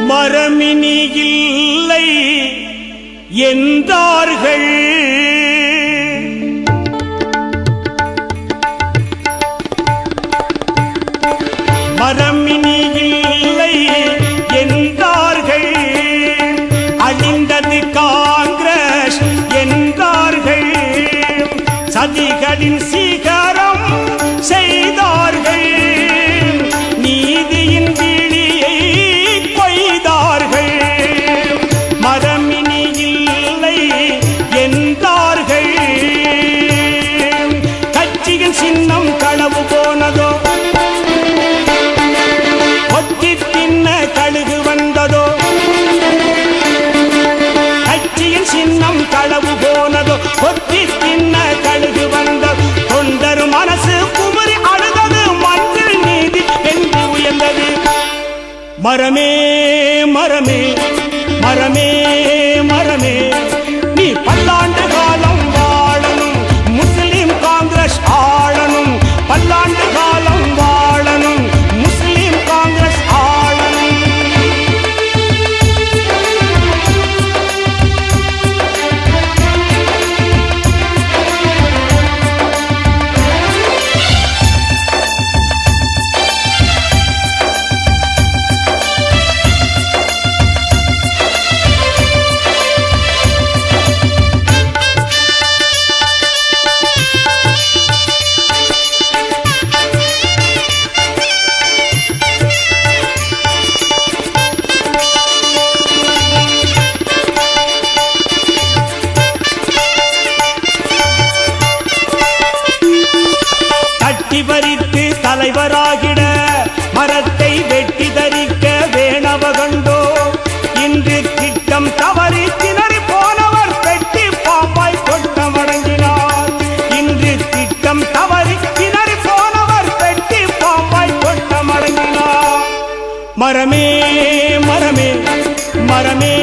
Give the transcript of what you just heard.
மரமினி இல்லை என்றார்கள். மரமினி இல்லை என்றார்கள். அழிந்தது காங்கிரஸ் என்றார்கள். சதிகளின் சீகரம் செய்தார்கள். நீதியின் விழியை கொய்தார்கள். மரமினி இல்லை என்றார்கள். கட்சியின் சின்னம் களவு போனதோ, ஒத்தி தின்ன கழுகு வந்ததோ. கட்சியின் சின்னம் களவு போனதோ, ஒத்தி தின்ன கழுகு வந்ததோ. தொண்டர் மனசு குமரி அழுதது, மண்ணில் நீதி என்று உயர்ந்தது. மரமே மரமே மரமே மரமே, நீ பல்லாண்டு காலம் வாழணும். முஸ்லிம் காங்கிரஸ் ஆளணும். பல்லாண்டு காலம் வாழணும். முஸ்லிம் காங்கிரஸ் ஆளணும். பறித்து தலைவராகிட மரத்தை வெட்டி தரிக்க வேணவ கண்டோ. இன்று திட்டம் தவறி திணறி போனவர் பெட்டி பாம்பாய் கொட்டம் அடங்கினார். இன்று திட்டம் தவறி திணறி போனவர் பெட்டி பாம்பாய் கொட்டம் அடங்கினார். மரமே மரமே மரமே